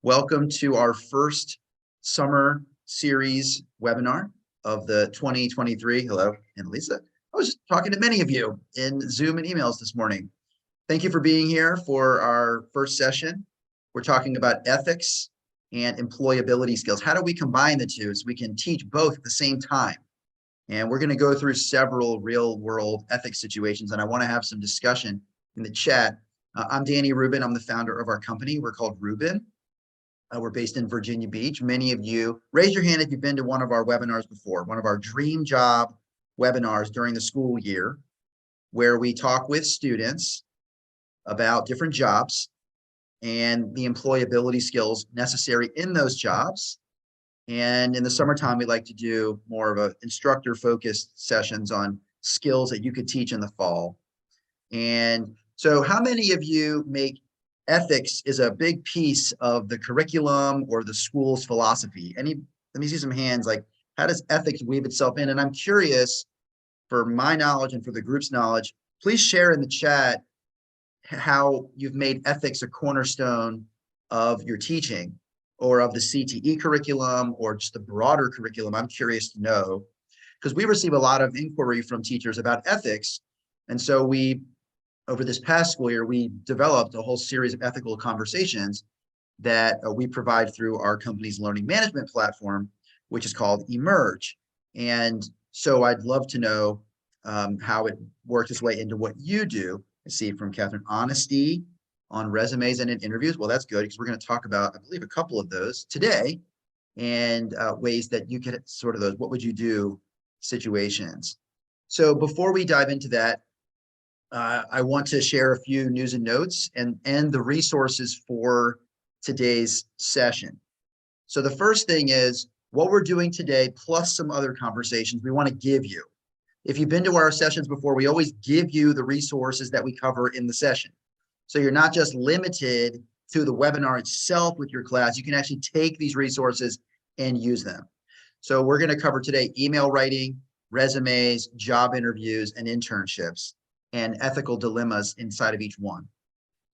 Welcome to our first summer series webinar of the 2023. Hello, Annalisa. I was just talking to many of you in Zoom and emails this morning. Thank you for being here for our first session. We're talking about ethics and employability skills. How do we combine the two so we can teach both at the same time? And we're going to go through several real world ethics situations, and I want to have some discussion in the chat. I'm Danny Rubin. I'm the founder of our company. We're called Rubin. We're based in Virginia Beach. Many of you, raise your hand if you've been to one of our webinars before, one of our dream job webinars during the school year, where we talk with students about different jobs and the employability skills necessary in those jobs. And in the summertime, we like to do more of a instructor-focused sessions on skills that you could teach in the fall. And so how many of you make ethics is a big piece of the curriculum or the school's philosophy? Let me see some hands. Like, how does ethics weave itself in? And I'm curious, for my knowledge and for the group's knowledge, please share in the chat how you've made ethics a cornerstone of your teaching or of the CTE curriculum or just the broader curriculum. I'm curious to know, because we receive a lot of inquiry from teachers about ethics. And so over this past school year, we developed a whole series of ethical conversations that we provide through our company's learning management platform, which is called Emerge. And so I'd love to know how it worked its way into what you do. I see from Catherine, honesty on resumes and in interviews. Well, that's good, because we're going to talk about, I believe, a couple of those today, and ways that you could sort of those what would you do situations. So before we dive into that, I want to share a few news and notes and the resources for today's session. So the first thing is what we're doing today, plus some other conversations we want to give you. If you've been to our sessions before, we always give you the resources that we cover in the session. So you're not just limited to the webinar itself with your class, you can actually take these resources and use them. So we're going to cover today email writing, resumes, job interviews, and internships, and ethical dilemmas inside of each one.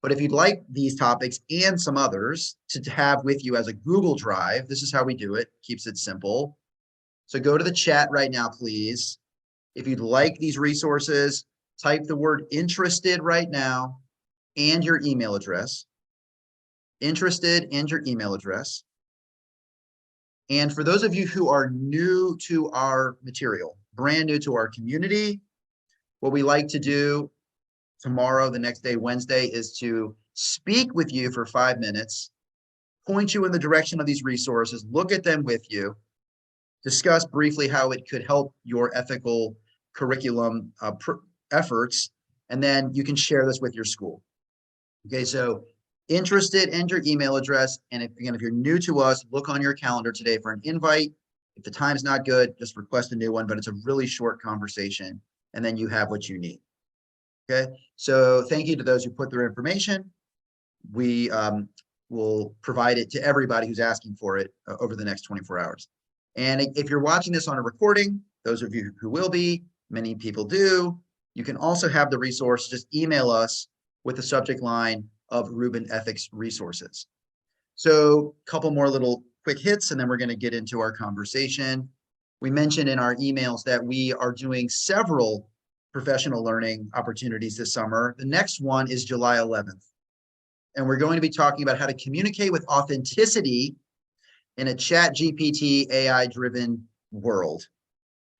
But if you'd like these topics and some others to have with you as a Google Drive, this is how we do it, keeps it simple. So go to the chat right now, please. If you'd like these resources, type the word interested right now and your email address. Interested and your email address. And for those of you who are new to our material, brand new to our community, what we like to do tomorrow, the next day, Wednesday, is to speak with you for 5 minutes, point you in the direction of these resources, look at them with you, discuss briefly how it could help your ethical curriculum efforts, and then you can share this with your school. Okay, so interested and your email address. And if you're new to us, look on your calendar today for an invite. If the time's not good, just request a new one, but it's a really short conversation, and then you have what you need. Okay, so thank you to those who put their information. We will provide it to everybody who's asking for it over the next 24 hours. And if you're watching this on a recording, those of you who will be, many people do, you can also have the resource. Just email us with the subject line of Rubin Ethics Resources. So a couple more little quick hits, and then we're going to get into our conversation. We mentioned in our emails that we are doing several professional learning opportunities this summer. The next one is July 11th. And we're going to be talking about how to communicate with authenticity in a ChatGPT AI-driven world.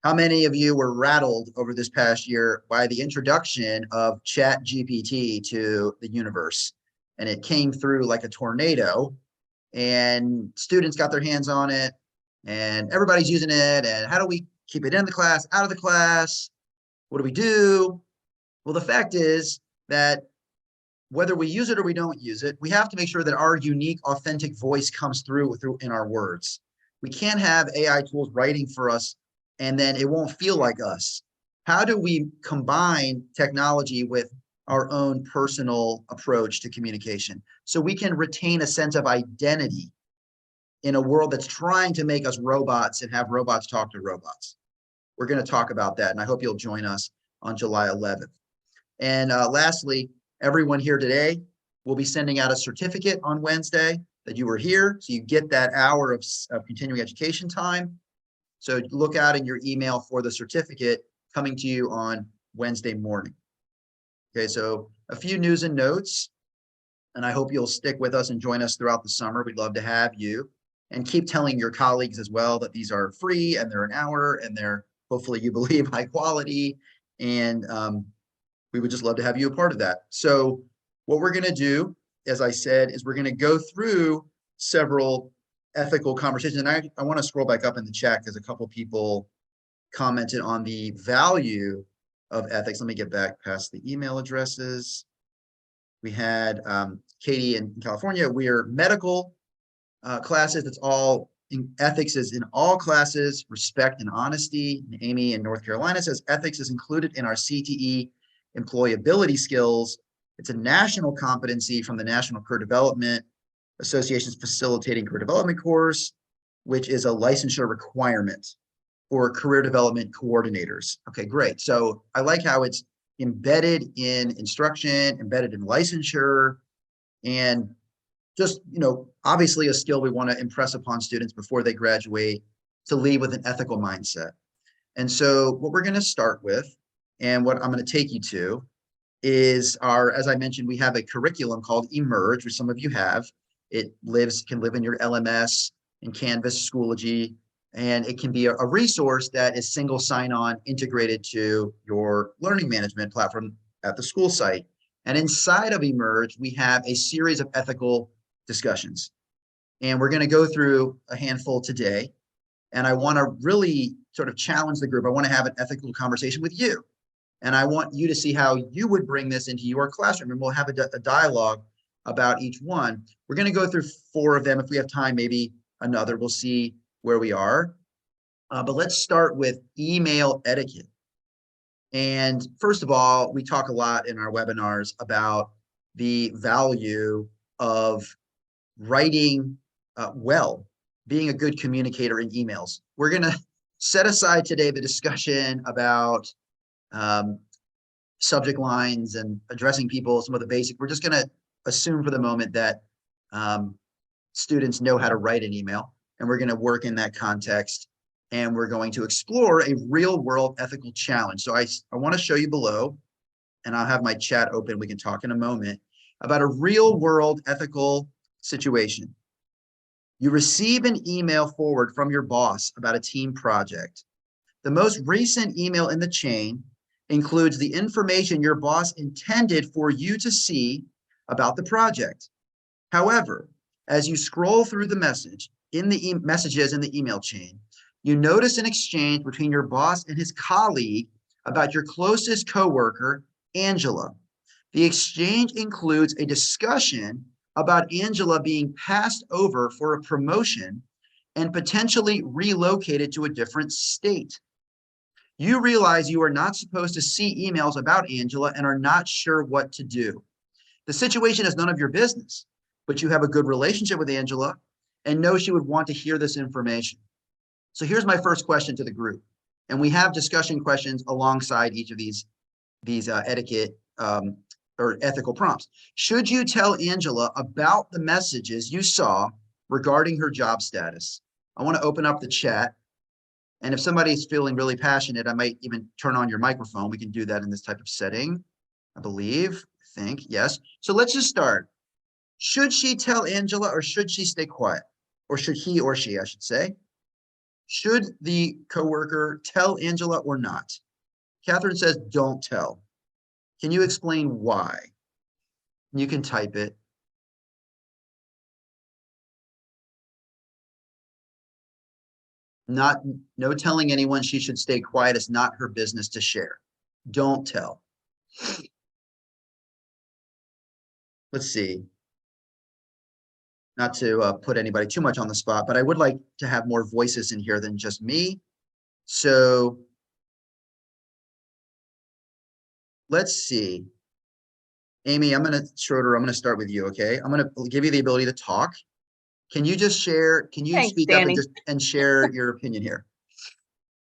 How many of you were rattled over this past year by the introduction of ChatGPT to the universe? And it came through like a tornado, and students got their hands on it, and everybody's using it. And how do we keep it in the class, out of the class? What do we do? Well, the fact is that whether we use it or we don't use it, we have to make sure that our unique, authentic voice comes through in our words. We can't have AI tools writing for us and then it won't feel like us. How do we combine technology with our own personal approach to communication so we can retain a sense of identity in a world that's trying to make us robots and have robots talk to robots? We're going to talk about that, and I hope you'll join us on July 11th. And lastly, everyone here today will be sending out a certificate on Wednesday that you were here. So you get that hour of continuing education time. So look out in your email for the certificate coming to you on Wednesday morning. Okay, so a few news and notes, and I hope you'll stick with us and join us throughout the summer. We'd love to have you, and keep telling your colleagues as well that these are free and they're an hour and they're, hopefully you believe, high quality. And we would just love to have you a part of that. So what we're going to do, as I said, is we're going to go through several ethical conversations. And I want to scroll back up in the chat because a couple people commented on the value of ethics. Let me get back past the email addresses. We had Katie in California. We're medical classes. That's all. Ethics is in all classes, respect and honesty. And Amy in North Carolina says ethics is included in our CTE employability skills. It's a national competency from the National Career Development Association's Facilitating Career Development course, which is a licensure requirement for career development coordinators. Okay, great. So I like how it's embedded in instruction, embedded in licensure, and just, obviously a skill we want to impress upon students before they graduate, to lead with an ethical mindset. And so what we're going to start with, and what I'm going to take you to, is as I mentioned, we have a curriculum called Emerge, which some of you have. It can live in your LMS, in Canvas, Schoology, and it can be a resource that is single sign-on integrated to your learning management platform at the school site. And inside of Emerge, we have a series of ethical discussions. And we're going to go through a handful today. And I want to really sort of challenge the group. I want to have an ethical conversation with you. And I want you to see how you would bring this into your classroom. And we'll have a dialogue about each one. We're going to go through 4 of them. If we have time, maybe another. We'll see where we are. But let's start with email etiquette. And first of all, we talk a lot in our webinars about the value of writing well, being a good communicator in emails. We're going to set aside today the discussion about subject lines and addressing people, some of the basic. We're just going to assume for the moment that students know how to write an email, and we're going to work in that context, and we're going to explore a real world ethical challenge. So I want to show you below, and I'll have my chat open. We can talk in a moment about a real world ethical situation. You receive an email forward from your boss about a team project. The most recent email in the chain includes the information your boss intended for you to see about the project. However, as you scroll through the messages in the email chain, you notice an exchange between your boss and his colleague about your closest coworker, Angela. The exchange includes a discussion about Angela being passed over for a promotion and potentially relocated to a different state. You realize you are not supposed to see emails about Angela and are not sure what to do. The situation is none of your business, but you have a good relationship with Angela and know she would want to hear this information. So here's my first question to the group. And we have discussion questions alongside each of these etiquette or ethical prompts. Should you tell Angela about the messages you saw regarding her job status? I want to open up the chat. And if somebody's feeling really passionate, I might even turn on your microphone. We can do that in this type of setting, I think, yes. So let's just start. Should she tell Angela, or should she stay quiet? Or should he or she, I should say? Should the coworker tell Angela or not? Catherine says, don't tell. Can you explain why? You can type it. No telling anyone she should stay quiet. It's not her business to share. Don't tell. Let's see. Not to put anybody too much on the spot, but I would like to have more voices in here than just me. So let's see. Amy, Schroeder, I'm going to start with you, okay? I'm going to give you the ability to talk. Can you just share, Thanks, speak Danny. up and share your opinion here?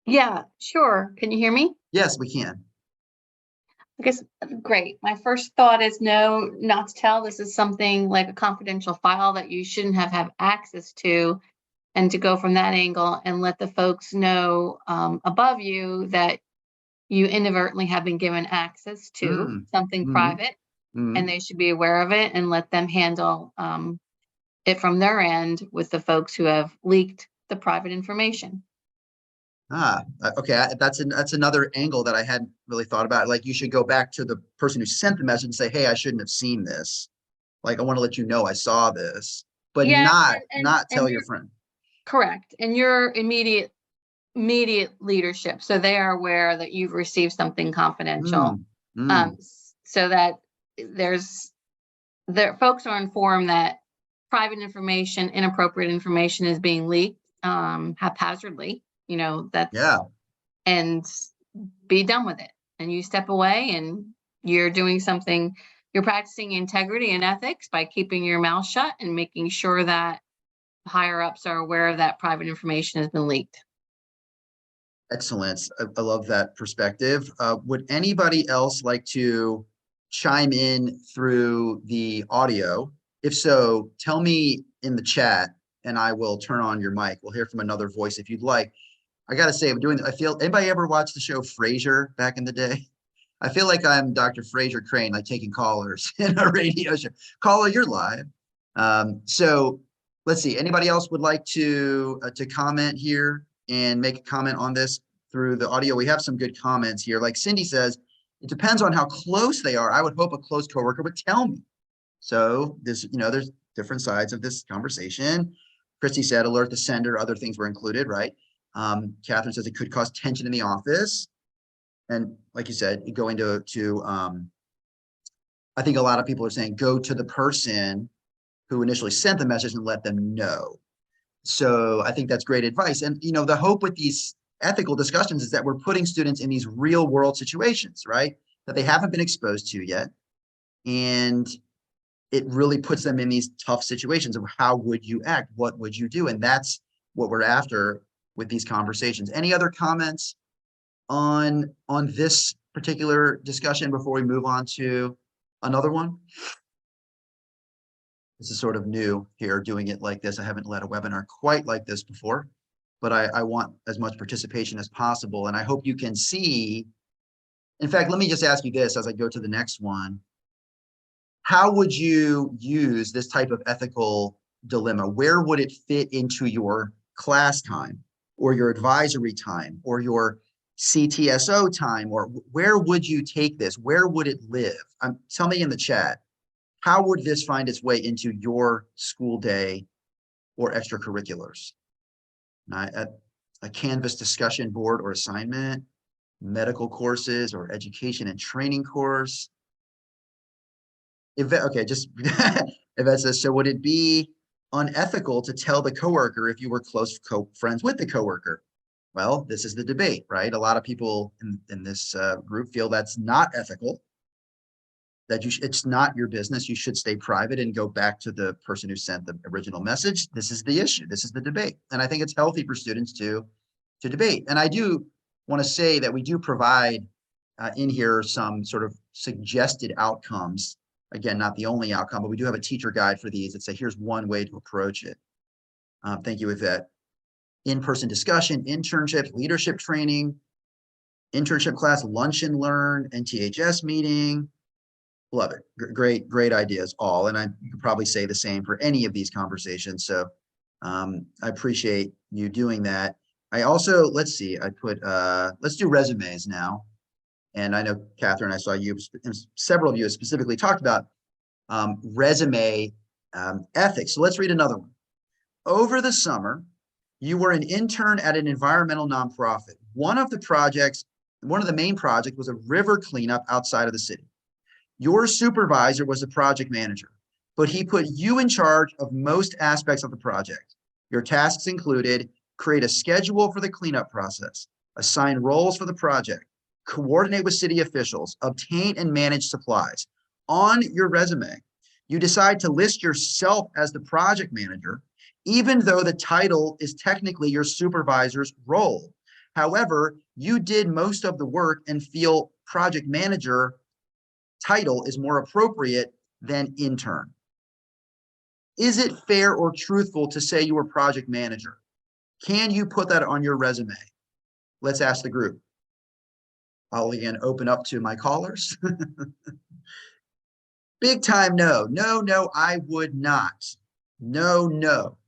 Yeah, sure. Can you hear me? Yes, we can. I guess, great. My first thought is no, not to tell. This is something like a confidential file that you shouldn't have access to, and to go from that angle and let the folks know above you that you inadvertently have been given access to something private, and they should be aware of it, and let them handle it from their end with the folks who have leaked the private information. Okay. That's another angle that I hadn't really thought about. Like, you should go back to the person who sent the message and say, hey, I shouldn't have seen this. Like, I want to let you know I saw this, but Yeah, not tell your friend. Correct. And your immediate leadership, so they are aware that you've received something confidential. So that folks are informed that private information, inappropriate information is being leaked haphazardly, and be done with it. And you step away, and you're doing something, you're practicing integrity and ethics by keeping your mouth shut and making sure that higher ups are aware of that private information has been leaked. Excellent. I love that perspective. Would anybody else like to chime in through the audio? If so, tell me in the chat and I will turn on your mic. We'll hear from another voice if you'd like. I got to say, anybody ever watched the show Frasier back in the day? I feel like I'm Dr. Frasier Crane, like taking callers in a radio show. Caller, you're live. So let's see. Anybody else would like to comment here and make a comment on this through the audio? We have some good comments here. Like Cindy says, it depends on how close they are. I would hope a close coworker would tell me. So this, there's different sides of this conversation. Christy said, alert the sender, other things were included, right? Catherine says it could cause tension in the office. And like you said, you go into I think a lot of people are saying, go to the person who initially sent the message and let them know. So I think that's great advice. And, the hope with these ethical discussions is that we're putting students in these real world situations, right? That they haven't been exposed to yet. And it really puts them in these tough situations of how would you act? What would you do? And that's what we're after with these conversations. Any other comments on this particular discussion before we move on to another one? This is sort of new here, doing it like this. I haven't led a webinar quite like this before, but I want as much participation as possible. And I hope you can see. In fact, let me just ask you this as I go to the next one. How would you use this type of ethical dilemma? Where would it fit into your class time or your advisory time or your CTSO time? Or where would you take this? Where would it live? Tell me in the chat. How would this find its way into your school day or extracurriculars? A Canvas discussion board or assignment, medical courses or education and training course? Okay, just Yvette says, so would it be unethical to tell the coworker if you were close friends with the coworker? Well, this is the debate, right? A lot of people in this group feel that's not ethical, that it's not your business. You should stay private and go back to the person who sent the original message. This is the issue. This is the debate. And I think it's healthy for students to debate. And I do want to say that we do provide in here some sort of suggested outcomes. Again, not the only outcome, but we do have a teacher guide for these that say, here's one way to approach it. Thank you, Yvette. In-person discussion, internships, leadership training, internship class, lunch and learn, NTHS meeting. Love it. Great ideas all. And you could probably say the same for any of these conversations. So I appreciate you doing that. I also, let's see, let's do resumes now. And I know, Catherine, I saw you, several of you specifically talked about resume ethics. So let's read another one. Over the summer, you were an intern at an environmental nonprofit. One of the main projects was a river cleanup outside of the city. Your supervisor was a project manager, but he put you in charge of most aspects of the project. Your tasks included create a schedule for the cleanup process, assign roles for the project, coordinate with city officials, obtain and manage supplies. On your resume, you decide to list yourself as the project manager, even though the title is technically your supervisor's role. However, you did most of the work and feel project manager title is more appropriate than intern? Is it fair or truthful to say you were project manager? Can you put that on your resume? Let's ask the group. I'll again open up to my callers. Big time no. No, no, I would not. No, no.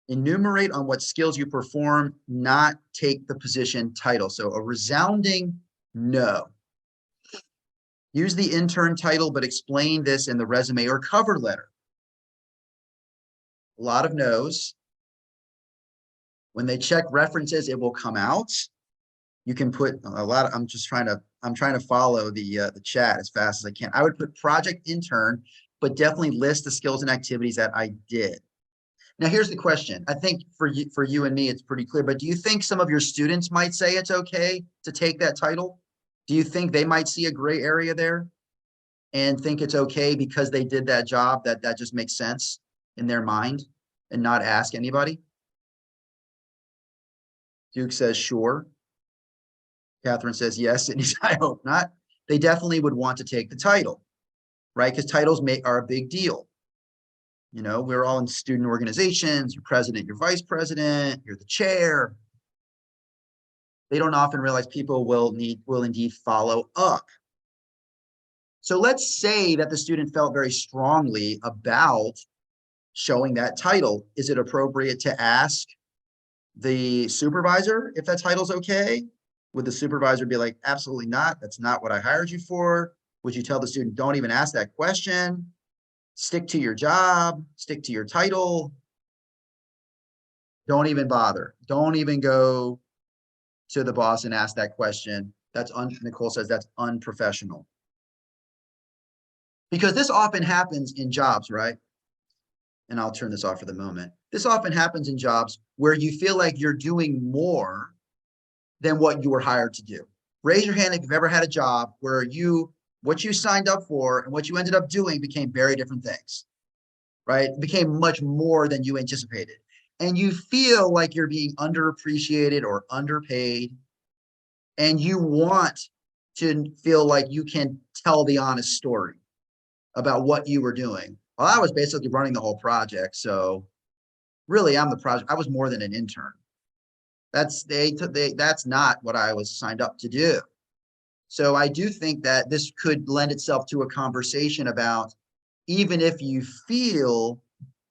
Enumerate on what skills you perform, not take the position title. So a resounding no. Use the intern title, but explain this in the resume or cover letter. A lot of no's. When they check references, it will come out. You can put a lot of, I'm trying to follow the chat as fast as I can. I would put project intern, but definitely list the skills and activities that I did. Now, here's the question. I think for you and me, it's pretty clear, but do you think some of your students might say it's okay to take that title? Do you think they might see a gray area there and think it's okay because they did that job, that just makes sense in their mind and not ask anybody? Duke says, sure. Catherine says, yes, and I hope not. They definitely would want to take the title, right? Because titles are a big deal. You know, we're all in student organizations, you're president, you're vice president, you're the chair. They don't often realize people will indeed follow up. So let's say that the student felt very strongly about showing that title. Is it appropriate to ask the supervisor if that title's okay? Would the supervisor be like, absolutely not, that's not what I hired you for? Would you tell the student, don't even ask that question? Stick to your job, stick to your title. Don't even bother. Don't even go to the boss and ask that question. Nicole says that's unprofessional. Because this often happens in jobs, right? And I'll turn this off for the moment. This often happens in jobs where you feel like you're doing more than what you were hired to do. Raise your hand if you've ever had a job where what you signed up for and what you ended up doing became very different things, right? It became much more than you anticipated. And you feel like you're being underappreciated or underpaid. And you want to feel like you can tell the honest story about what you were doing. Well, I was basically running the whole project. So really, I'm the project. I was more than an intern. That's not what I was signed up to do. So I do think that this could lend itself to a conversation about, even if you feel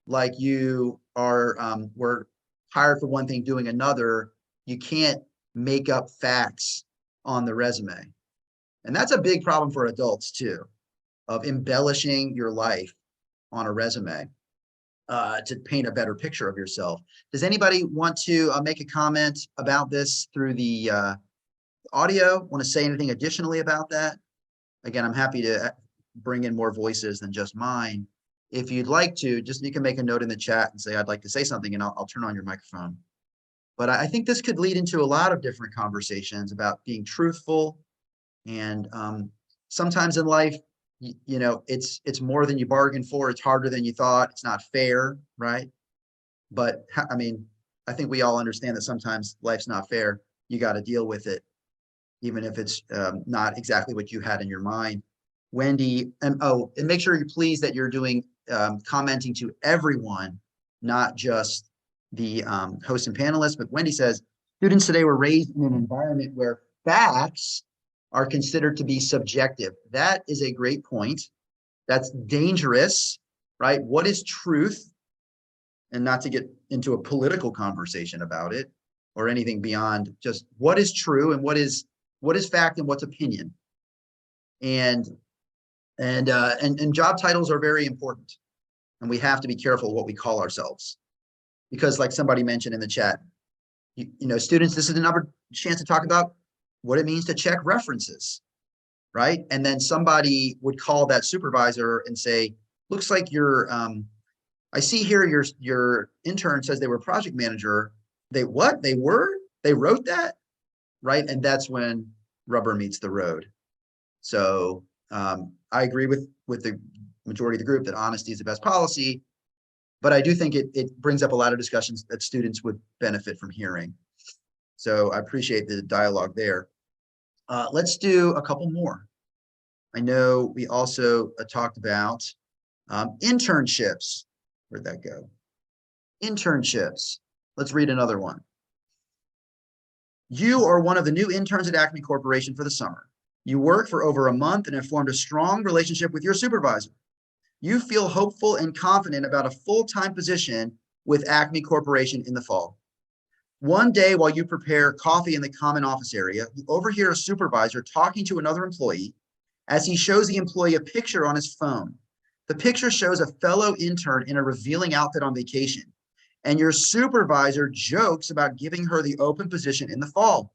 like you are were hired for one thing, doing another, you can't make up facts on the resume. And that's a big problem for adults too, of embellishing your life on a resume to paint a better picture of yourself. Does anybody want to make a comment about this through the audio? Want to say anything additionally about that? Again, I'm happy to bring in more voices than just mine. If you'd like to, you can make a note in the chat and say, I'd like to say something, and I'll turn on your microphone. But I think this could lead into a lot of different conversations about being truthful. And sometimes in life, you know, it's more than you bargained for. It's harder than you thought. It's not fair, right? But I mean, I think we all understand that sometimes life's not fair. You got to deal with it, even if it's not exactly what you had in your mind. Wendy, and make sure you're pleased that you're doing commenting to everyone, not just the hosts and panelists. But Wendy says, students today were raised in an environment where facts are considered to be subjective. That is a great point. That's dangerous, right? What is truth? And not to get into a political conversation about it or anything beyond just what is true and what is fact and what's opinion. And job titles are very important. And we have to be careful what we call ourselves. Because like somebody mentioned in the chat, you know, students, this is another chance to talk about what it means to check references, right? And then somebody would call that supervisor and say, looks like I see here your intern says they were project manager. They wrote that, right? And that's when rubber meets the road. So I agree with the majority of the group that honesty is the best policy, but I do think it brings up a lot of discussions that students would benefit from hearing. So I appreciate the dialogue there. Let's do a couple more. I know we also talked about internships. Where'd that go? Internships. Let's read another one. You are one of the new interns at Acme Corporation for the summer. You work for over a month and have formed a strong relationship with your supervisor. You feel hopeful and confident about a full-time position with Acme Corporation in the fall. One day while you prepare coffee in the common office area, you overhear a supervisor talking to another employee as he shows the employee a picture on his phone. The picture shows a fellow intern in a revealing outfit on vacation, and your supervisor jokes about giving her the open position in the fall.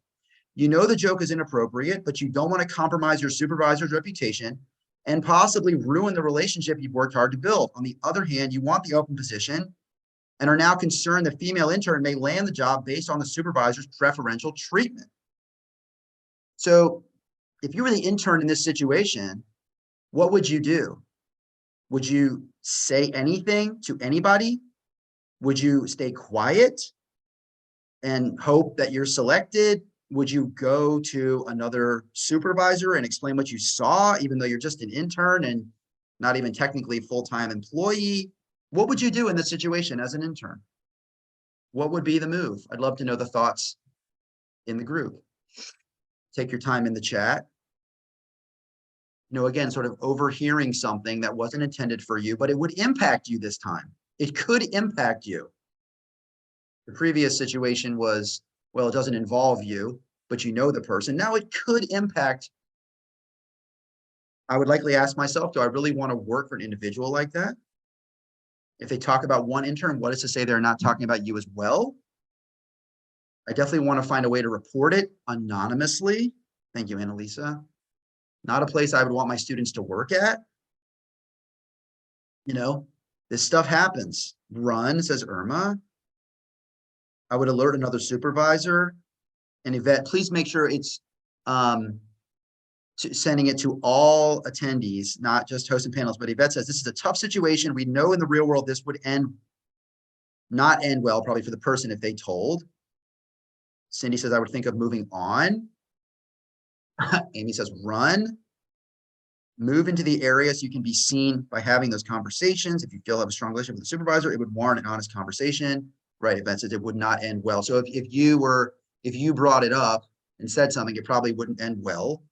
You know the joke is inappropriate, but you don't want to compromise your supervisor's reputation and possibly ruin the relationship you've worked hard to build. On the other hand, you want the open position and are now concerned the female intern may land the job based on the supervisor's preferential treatment. So if you were the intern in this situation, what would you do? Would you say anything to anybody? Would you stay quiet and hope that you're selected? Would you go to another supervisor and explain what you saw, even though you're just an intern and not even technically a full-time employee? What would you do in this situation as an intern? What would be the move? I'd love to know the thoughts in the group. Take your time in the chat. You know, again, sort of overhearing something that wasn't intended for you, but it would impact you this time. It could impact you. The previous situation was, well, it doesn't involve you, but you know the person. Now it could impact. I would likely ask myself, do I really want to work for an individual like that? If they talk about one intern, what is to say they're not talking about you as well? I definitely want to find a way to report it anonymously. Thank you, Annalisa. Not a place I would want my students to work at. You know, this stuff happens. Run, says Irma. I would alert another supervisor. And Yvette, please make sure it's sending it to all attendees, not just hosts and panels. But Yvette says, this is a tough situation. We know in the real world this would not end well, probably for the person if they told. Cindy says, I would think of moving on. Amy says, run. Move into the area so you can be seen by having those conversations. If you feel have a strong relationship with the supervisor, it would warrant an honest conversation. Right, Yvette says it would not end well. So if you brought it up and said something, it probably wouldn't end well.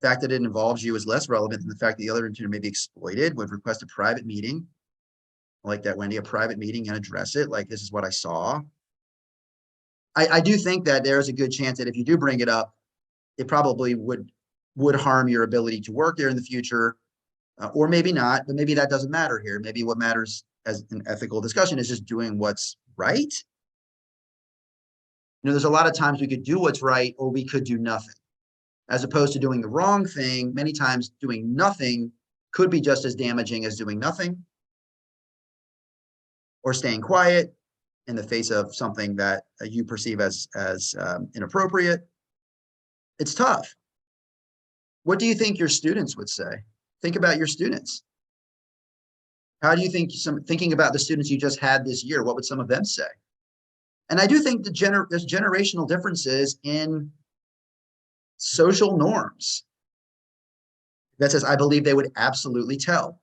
The fact that it involves you is less relevant than the fact that the other intern may be exploited. Would request a private meeting. I like that, Wendy, a private meeting and address it. Like, this is what I saw. I do think that there's a good chance that if you do bring it up, it probably would harm your ability to work there in the future, or maybe not, but maybe that doesn't matter here. Maybe what matters as an ethical discussion is just doing what's right. You know, there's a lot of times we could do what's right, or we could do nothing, as opposed to doing the wrong thing. Many times doing nothing could be just as damaging as doing nothing, or staying quiet in the face of something that you perceive as inappropriate. It's tough. What do you think your students would say? Think about your students. How do you think, thinking about the students you just had this year, what would some of them say? And I do think there's generational differences in social norms. That says, I believe they would absolutely tell.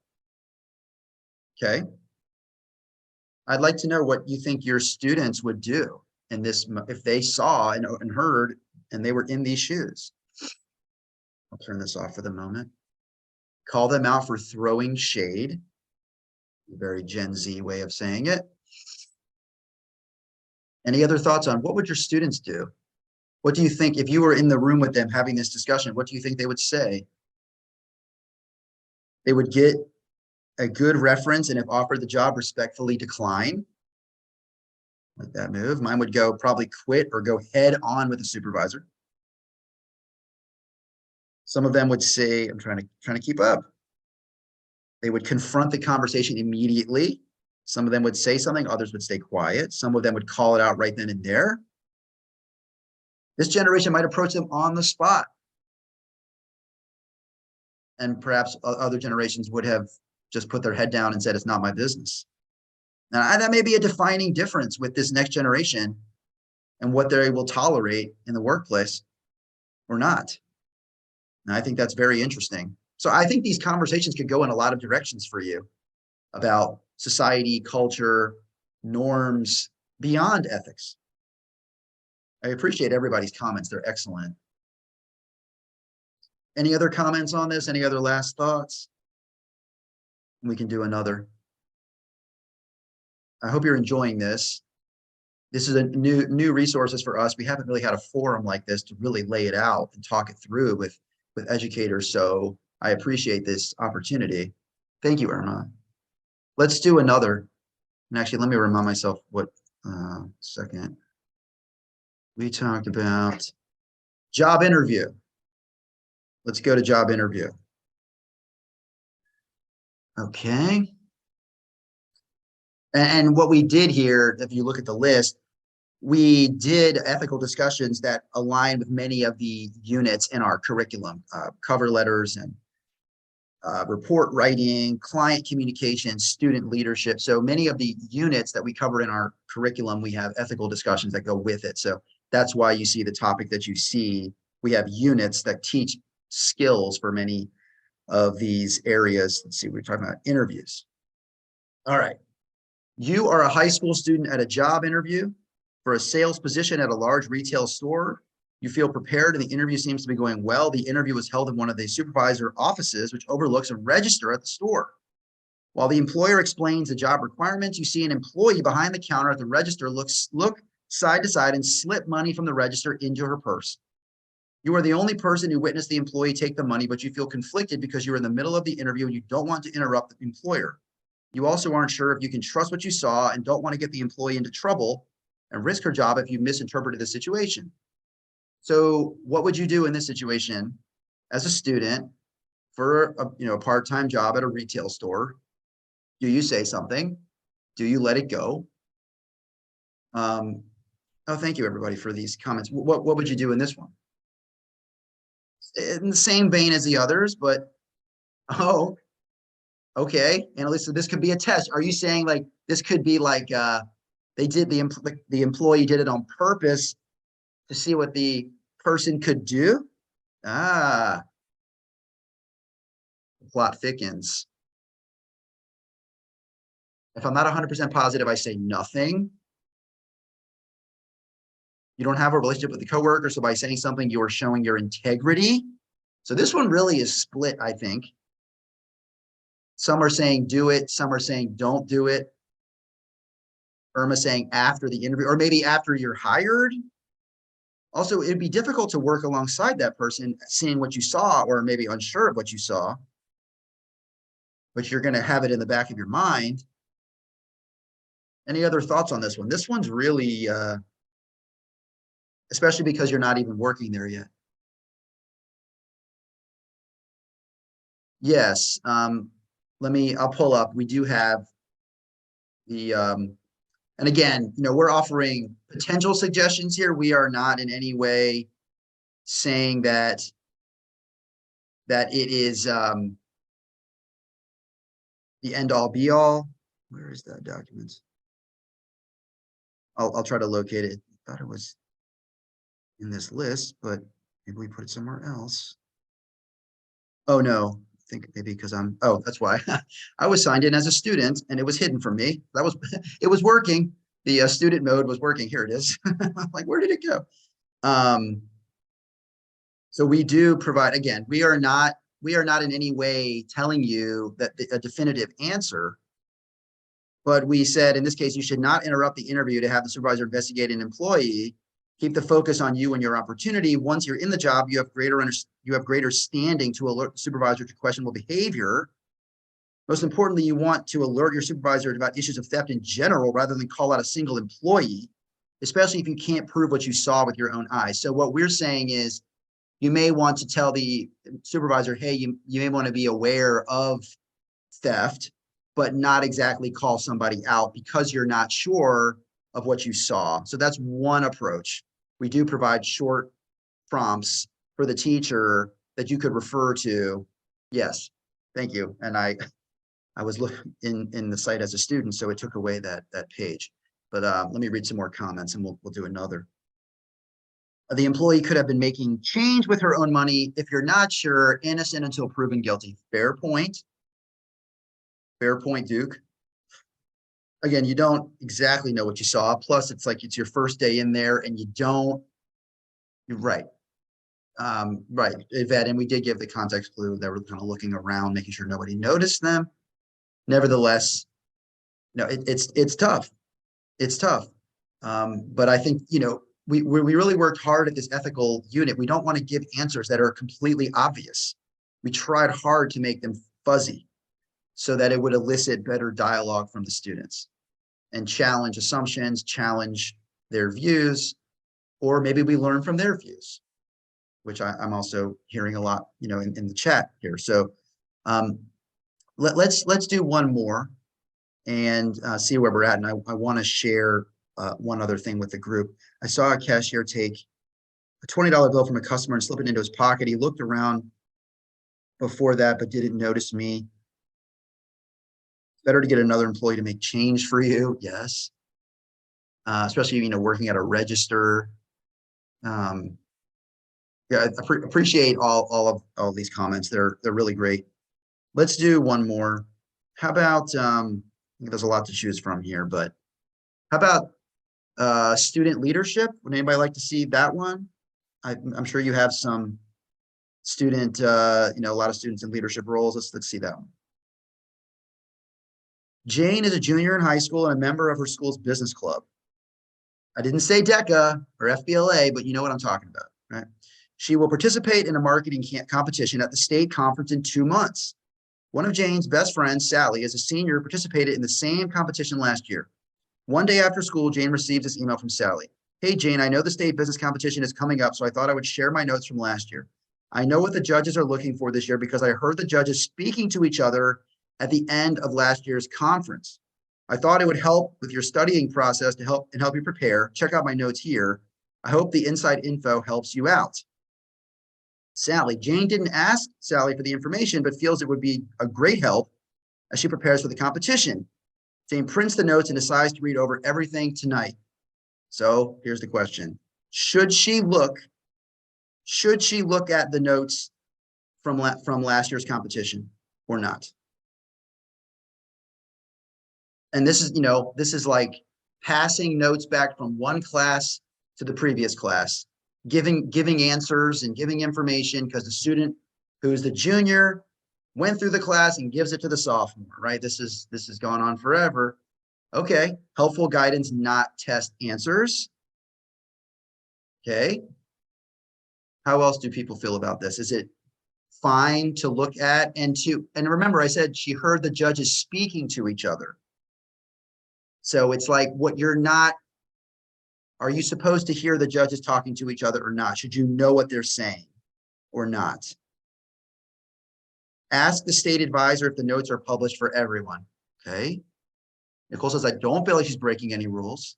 Okay. I'd like to know what you think your students would do in this, if they saw and heard and they were in these shoes. I'll turn this off for the moment. Call them out for throwing shade. A very Gen Z way of saying it. Any other thoughts on what would your students do? What do you think if you were in the room with them having this discussion? What do you think they would say? They would get a good reference, and if offered the job, respectfully decline. Like that move. Mine would go probably quit or go head on with the supervisor. Some of them would say, I'm trying to keep up. They would confront the conversation immediately. Some of them would say something, others would stay quiet. Some of them would call it out right then and there. This generation might approach them on the spot. And perhaps other generations would have just put their head down and said, it's not my business. Now, that may be a defining difference with this next generation and what they will tolerate in the workplace or not. And I think that's very interesting. So I think these conversations could go in a lot of directions for you about society, culture, norms, beyond ethics. I appreciate everybody's comments. They're excellent. Any other comments on this? Any other last thoughts? We can do another. I hope you're enjoying this. This is a new resources for us. We haven't really had a forum like this to really lay it out and talk it through with educators. So I appreciate this opportunity. Thank you, Irma. Let's do another. And actually, let me remind myself what second. We talked about job interview. Let's go to job interview. Okay. And what we did here, if you look at the list, we did ethical discussions that align with many of the units in our curriculum, cover letters and report writing, client communication, student leadership. So many of the units that we cover in our curriculum, we have ethical discussions that go with it. So that's why you see the topic that you see. We have units that teach skills for many of these areas. Let's see, we're talking about interviews. All right. You are a high school student at a job interview for a sales position at a large retail store. You feel prepared and the interview seems to be going well. The interview was held in one of the supervisor offices, which overlooks a register at the store. While the employer explains the job requirements, you see an employee behind the counter at the register look side to side and slip money from the register into her purse. You are the only person who witnessed the employee take the money, but you feel conflicted because you're in the middle of the interview and you don't want to interrupt the employer. You also aren't sure if you can trust what you saw and don't want to get the employee into trouble and risk her job if you misinterpreted the situation. So what would you do in this situation as a student for a part-time job at a retail store? Do you say something? Do you let it go? Oh, thank you everybody for these comments. What would you do in this one? In the same vein as the others, but okay, Annalisa, this could be a test. Are you saying like this could be like they did the employee did it on purpose to see what the person could do? The plot thickens. If I'm not 100% positive, I say nothing. You don't have a relationship with the coworker, so by saying something, you are showing your integrity. So this one really is split, I think. Some are saying do it, some are saying don't do it. Irma saying after the interview, or maybe after you're hired. Also, it'd be difficult to work alongside that person, seeing what you saw, or maybe unsure of what you saw, but you're going to have it in the back of your mind. Any other thoughts on this one? This one's really, especially because you're not even working there yet. Yes. I'll pull up. We do have the, and again, we're offering potential suggestions here. We are not in any way saying that it is the end all be all. Where is that document? I'll try to locate it. I thought it was in this list, but maybe we put it somewhere else. Oh no, I think maybe because that's why. I was signed in as a student and it was hidden from me. It was working. The student mode was working. Here it is. I'm like, where did it go? So we do provide, again, we are not in any way telling you that a definitive answer, but we said in this case, you should not interrupt the interview to have the supervisor investigate an employee. Keep the focus on you and your opportunity. Once you're in the job, you have greater standing to alert the supervisor to questionable behavior. Most importantly, you want to alert your supervisor about issues of theft in general rather than call out a single employee, especially if you can't prove what you saw with your own eyes. So what we're saying is you may want to tell the supervisor, hey, you may want to be aware of theft, but not exactly call somebody out because you're not sure of what you saw. So that's one approach. We do provide short prompts for the teacher that you could refer to. Yes, thank you. And I was looking in the site as a student, so it took away that page. But let me read some more comments and we'll do another. The employee could have been making change with her own money. If you're not sure, innocent until proven guilty. Fair point. Fair point, Duke. Again, you don't exactly know what you saw. Plus, it's like it's your first day in there and you don't, you're right. Right, Yvette, and we did give the context clue that we're kind of looking around, making sure nobody noticed them. Nevertheless, no, it's tough. It's tough. But I think, you know, we really worked hard at this ethical unit. We don't want to give answers that are completely obvious. We tried hard to make them fuzzy so that it would elicit better dialogue from the students and challenge assumptions, challenge their views, or maybe we learn from their views, which I'm also hearing a lot, you know, in the chat here. So let's do one more and see where we're at. And I want to share one other thing with the group. I saw a cashier take a $20 bill from a customer and slip it into his pocket. He looked around before that, but didn't notice me. Better to get another employee to make change for you. Yes. Especially, you know, working at a register. Yeah, I appreciate all of these comments. They're really great. Let's do one more. How about, there's a lot to choose from here, but how about student leadership? Would anybody like to see that one? I'm sure you have some student, you know, a lot of students in leadership roles. Let's see that one. Jane is a junior in high school and a member of her school's business club. I didn't say DECA or FBLA, but you know what I'm talking about, right? She will participate in a marketing competition at the state conference in 2 months. One of Jane's best friends, Sally, is a senior, participated in the same competition last year. One day after school, Jane receives this email from Sally. Hey, Jane, I know the state business competition is coming up, so I thought I would share my notes from last year. I know what the judges are looking for this year because I heard the judges speaking to each other at the end of last year's conference. I thought it would help with your studying process to help you prepare. Check out my notes here. I hope the inside info helps you out. Sally. Jane didn't ask Sally for the information, but feels it would be a great help as she prepares for the competition. Jane prints the notes and decides to read over everything tonight. So here's the question. Should she look at the notes from last year's competition or not? And this is, you know, this is like passing notes back from one class to the previous class, giving answers and giving information because the student who's the junior went through the class and gives it to the sophomore, right? This is going on forever. Okay, helpful guidance, not test answers. Okay. How else do people feel about this? Is it fine to look at and remember I said she heard the judges speaking to each other. So it's like are you supposed to hear the judges talking to each other or not? Should you know what they're saying or not? Ask the state advisor if the notes are published for everyone. Okay. Nicole says, I don't feel like she's breaking any rules.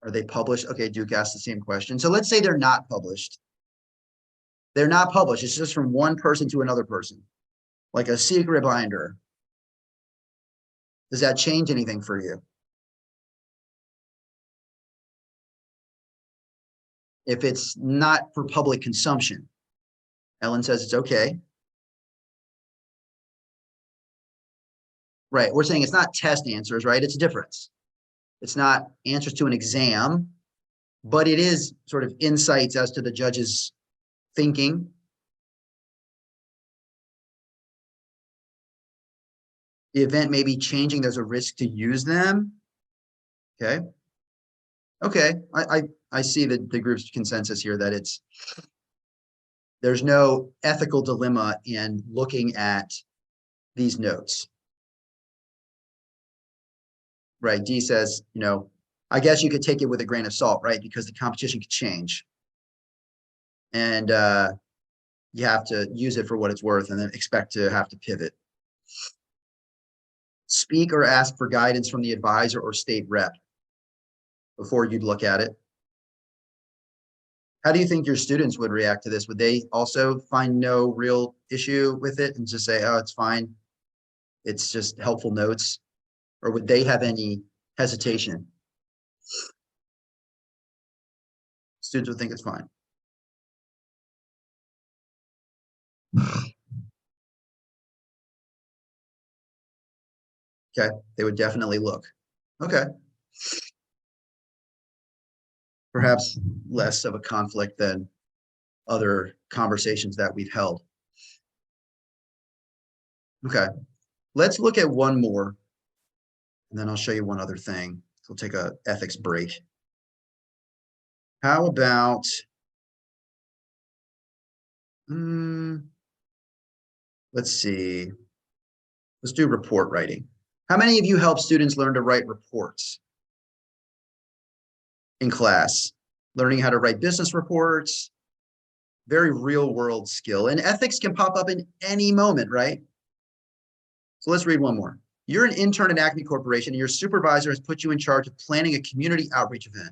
Are they published? Okay, Duke asked the same question. So let's say they're not published. They're not published. It's just from one person to another person, like a secret binder. Does that change anything for you? If it's not for public consumption, Ellen says it's okay. Right, we're saying it's not test answers, right? It's a difference. It's not answers to an exam, but it is sort of insights as to the judge's thinking. The event may be changing. There's a risk to use them. Okay. Okay. I see the group's consensus here that there's no ethical dilemma in looking at these notes. Right. D says, you know, I guess you could take it with a grain of salt, right? Because the competition could change. And you have to use it for what it's worth and then expect to have to pivot. Speak or ask for guidance from the advisor or state rep before you'd look at it. How do you think your students would react to this? Would they also find no real issue with it and just say, oh, it's fine, it's just helpful notes? Or would they have any hesitation? Students would think it's fine. Okay, they would definitely look. Okay. Perhaps less of a conflict than other conversations that we've held. Okay, let's look at one more, and then I'll show you one other thing. We'll take a ethics break. How about, let's see, let's do report writing. How many of you help students learn to write reports in class? Learning how to write business reports, very real world skill. And ethics can pop up in any moment, right? So let's read one more. You're an intern at Acme Corporation, and your supervisor has put you in charge of planning a community outreach event.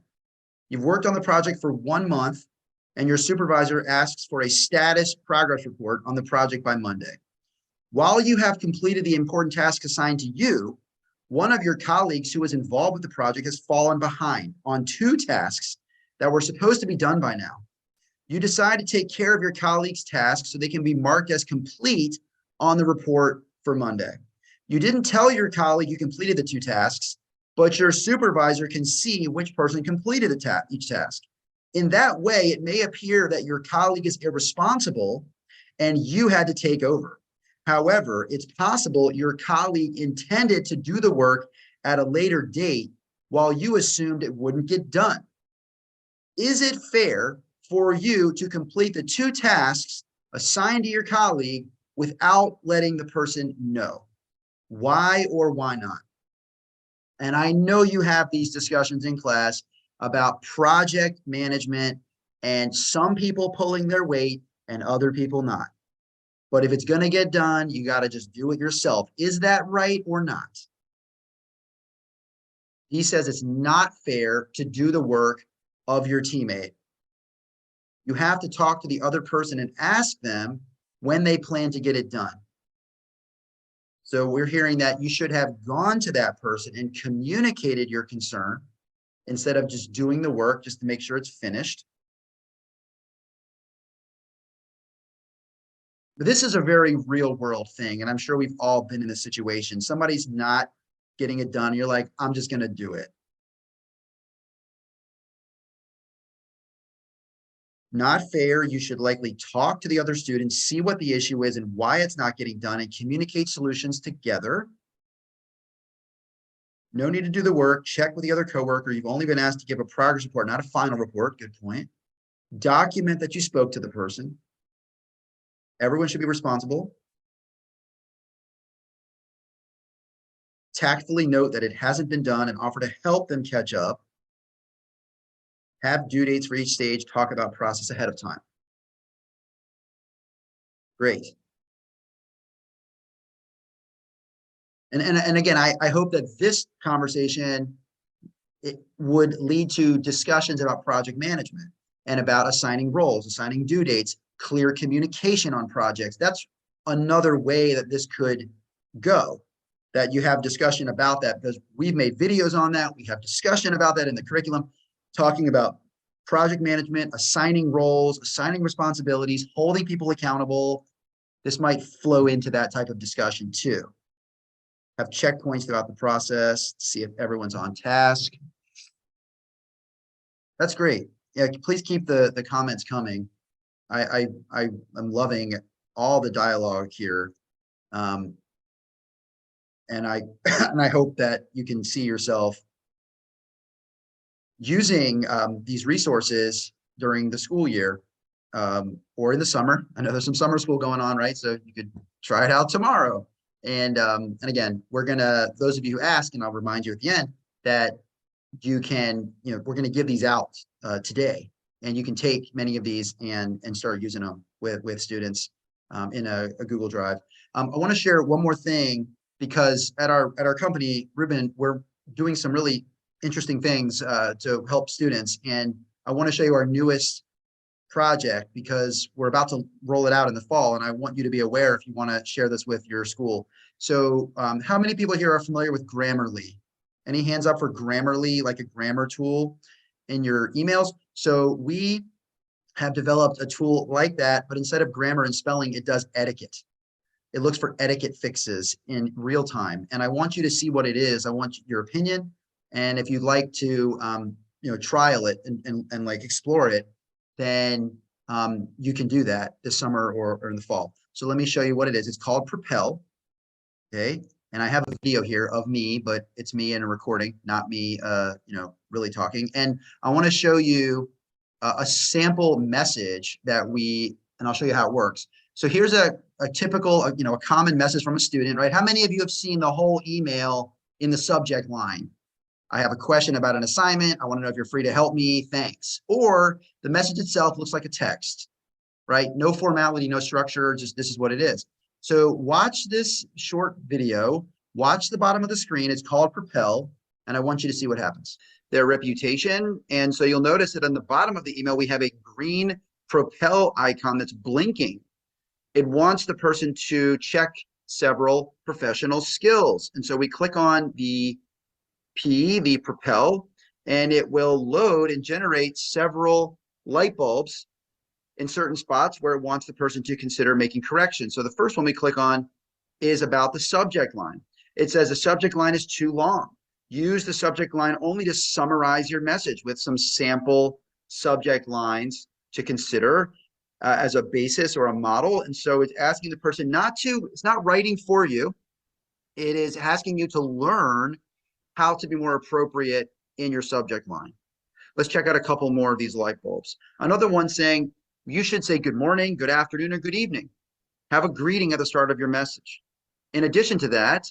You've worked on the project for 1 month, and your supervisor asks for a status progress report on the project by Monday. While you have completed the important task assigned to you, one of your colleagues who was involved with the project has fallen behind on 2 tasks that were supposed to be done by now. You decide to take care of your colleague's tasks so they can be marked as complete on the report for Monday. You didn't tell your colleague you completed the 2 tasks, but your supervisor can see which person completed each task. In that way, it may appear that your colleague is irresponsible and you had to take over. However, it's possible your colleague intended to do the work at a later date while you assumed it wouldn't get done. Is it fair for you to complete the 2 tasks assigned to your colleague without letting the person know? Why or why not? And I know you have these discussions in class about project management and some people pulling their weight and other people not. But if it's going to get done, you got to just do it yourself. Is that right or not? He says it's not fair to do the work of your teammate. You have to talk to the other person and ask them when they plan to get it done. So we're hearing that you should have gone to that person and communicated your concern instead of just doing the work just to make sure it's finished. But this is a very real world thing, and I'm sure we've all been in this situation. Somebody's not getting it done. You're like, I'm just going to do it. Not fair. You should likely talk to the other students, see what the issue is and why it's not getting done, and communicate solutions together. No need to do the work. Check with the other coworker. You've only been asked to give a progress report, not a final report. Good point. Document that you spoke to the person. Everyone should be responsible. Tactfully note that it hasn't been done and offer to help them catch up. Have due dates for each stage. Talk about process ahead of time. Great. And again, I hope that this conversation it would lead to discussions about project management and about assigning roles, assigning due dates, clear communication on projects. That's another way that this could go, that you have discussion about that, because we've made videos on that. We have discussion about that in the curriculum, talking about project management, assigning roles, assigning responsibilities, holding people accountable. This might flow into that type of discussion too. Have checkpoints throughout the process, see if everyone's on task. That's great. Yeah, please keep the comments coming. I'm loving all the dialogue here. And I and I hope that you can see yourself using these resources during the school year or in the summer. I know there's some summer school going on, right? So you could try it out tomorrow. And again, we're gonna, those of you who ask, and I'll remind you at the end that you can, we're gonna give these out today, and you can take many of these and start using them with students in a Google Drive. I want to share one more thing, because at our company, Rubin, we're doing some really interesting things to help students, and I want to show you our newest project because we're about to roll it out in the fall, and I want you to be aware if you want to share this with your school. So how many people here are familiar with Grammarly? Any hands up for Grammarly, like a grammar tool? in your emails. So we have developed a tool like that, but instead of grammar and spelling, it does etiquette. It looks for etiquette fixes in real time. And I want you to see what it is. I want your opinion. And if you'd like to, trial it and like explore it, then you can do that this summer or in the fall. So let me show you what it is. It's called Propel. Okay. And I have a video here of me, but it's me in a recording, not me, really talking. And I want to show you a sample message and I'll show you how it works. So here's a typical, a common message from a student, right? How many of you have seen the whole email in the subject line? I have a question about an assignment. I want to know if you're free to help me. Thanks. Or the message itself looks like a text, right? No formality, no structure, just this is what it is. So watch this short video, watch the bottom of the screen. It's called Propel, and I want you to see what happens. Their reputation. And so you'll notice that on the bottom of the email, we have a green Propel icon that's blinking. It wants the person to check several professional skills. And so we click on the P, the Propel, and it will load and generate several light bulbs in certain spots where it wants the person to consider making corrections. So the first one we click on is about the subject line. It says the subject line is too long. Use the subject line only to summarize your message with some sample subject lines to consider as a basis or a model. And so it's asking the person it's not writing for you. It is asking you to learn how to be more appropriate in your subject line. Let's check out a couple more of these light bulbs. Another one saying, you should say good morning, good afternoon, or good evening. Have a greeting at the start of your message. In addition to that,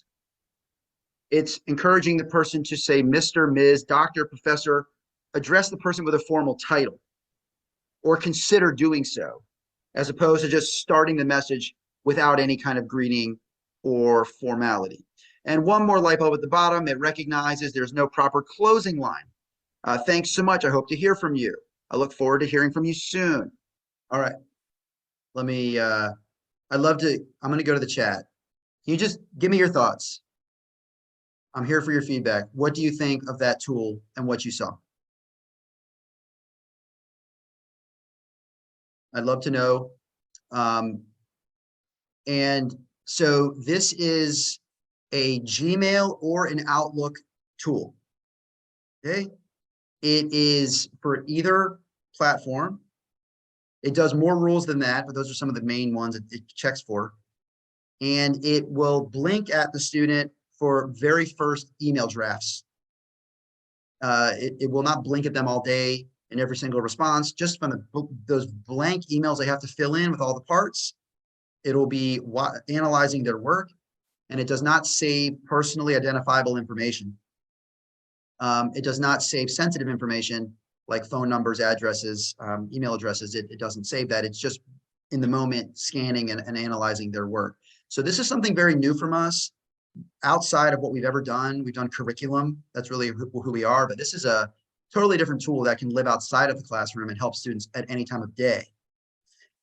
it's encouraging the person to say Mr., Ms., Doctor, Professor, address the person with a formal title, or consider doing so, as opposed to just starting the message without any kind of greeting or formality. And one more light bulb at the bottom, it recognizes there's no proper closing line. Thanks so much. I hope to hear from you. I look forward to hearing from you soon. All right. I'm going to go to the chat. Can you just give me your thoughts? I'm here for your feedback. What do you think of that tool and what you saw? I'd love to know. And so this is a Gmail or an Outlook tool. Okay. It is for either platform. It does more rules than that, but those are some of the main ones it checks for. And it will blink at the student for very first email drafts. It will not blink at them all day in every single response, just from those blank emails they have to fill in with all the parts. It'll be analyzing their work, and it does not save personally identifiable information. It does not save sensitive information like phone numbers, addresses, email addresses. It doesn't save that. It's just in the moment scanning and analyzing their work. So this is something very new from us outside of what we've ever done. We've done curriculum. That's really who we are, but this is a totally different tool that can live outside of the classroom and help students at any time of day.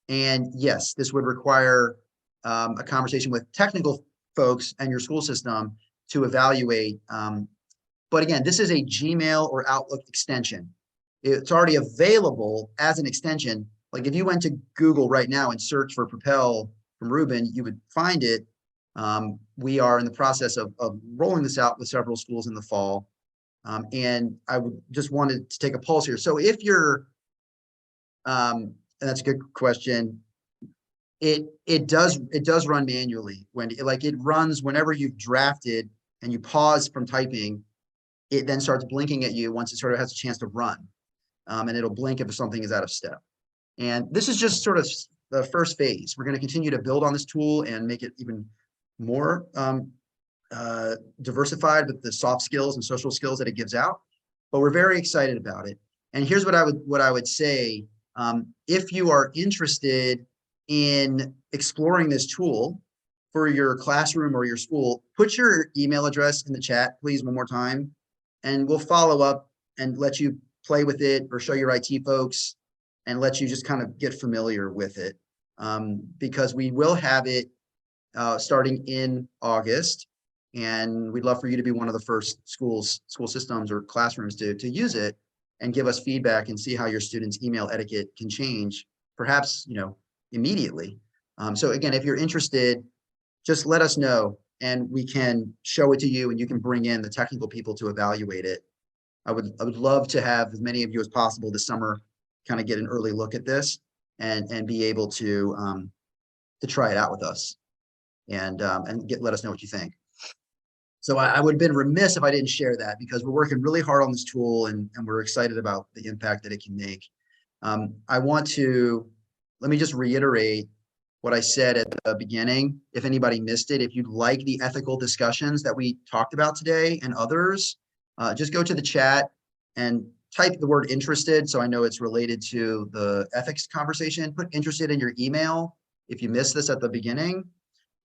And yes, this would require a conversation with technical folks and your school system to evaluate. But again, this is a Gmail or Outlook extension. It's already available as an extension. Like if you went to Google right now and search for Propel from Rubin, you would find it. We are in the process of rolling this out with several schools in the fall. And I would just wanted to take a pulse here. So if you're, and that's a good question. It does run manually when it runs whenever you've drafted and you pause from typing. It then starts blinking at you once it sort of has a chance to run, and it'll blink if something is out of step. And this is just sort of the first phase. We're going to continue to build on this tool and make it even more diversified with the soft skills and social skills that it gives out. But we're very excited about it. And here's what I would say: if you are interested in exploring this tool for your classroom or your school, put your email address in the chat, please, one more time, and we'll follow up and let you play with it or show your IT folks and let you just kind of get familiar with it, because we will have it starting in August, and we'd love for you to be one of the first school systems or classrooms to use it. and give us feedback and see how your students' email etiquette can change, perhaps, immediately. So again, if you're interested, just let us know and we can show it to you and you can bring in the technical people to evaluate it. I would love to have as many of you as possible this summer kind of get an early look at this and be able to try it out with us and let us know what you think. So I would have been remiss if I didn't share that because we're working really hard on this tool and we're excited about the impact that it can make. Let me just reiterate what I said at the beginning. If anybody missed it, if you'd like the ethical discussions that we talked about today and others, just go to the chat and type the word interested. So I know it's related to the ethics conversation. Put interested in your email if you missed this at the beginning.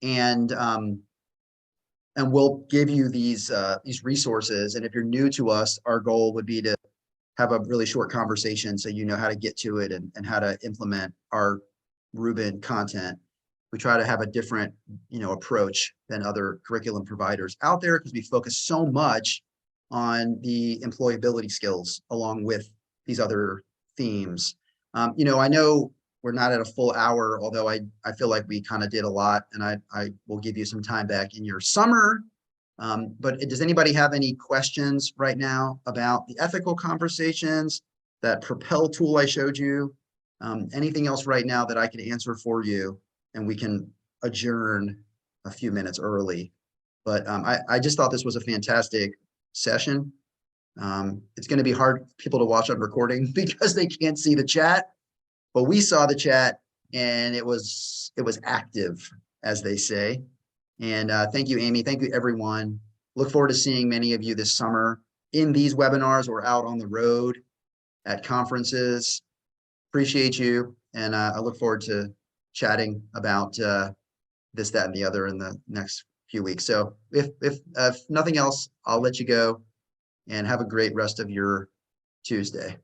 And we'll give you these resources. And if you're new to us, our goal would be to have a really short conversation so you know how to get to it and how to implement our Rubin content. We try to have a different, approach than other curriculum providers out there because we focus so much on the employability skills along with these other themes. I know we're not at a full hour, although I feel like we kind of did a lot, and I will give you some time back in your summer. But does anybody have any questions right now about the ethical conversations, that Propel tool I showed you? Anything else right now that I can answer for you, and we can adjourn a few minutes early. But I just thought this was a fantastic session. It's going to be hard for people to watch on recording because they can't see the chat, but we saw the chat and it was active, as they say. And thank you, Amy. Thank you, everyone. Look forward to seeing many of you this summer in these webinars or out on the road at conferences. Appreciate you. And I look forward to chatting about this, that, and the other in the next few weeks. So if nothing else, I'll let you go and have a great rest of your Tuesday.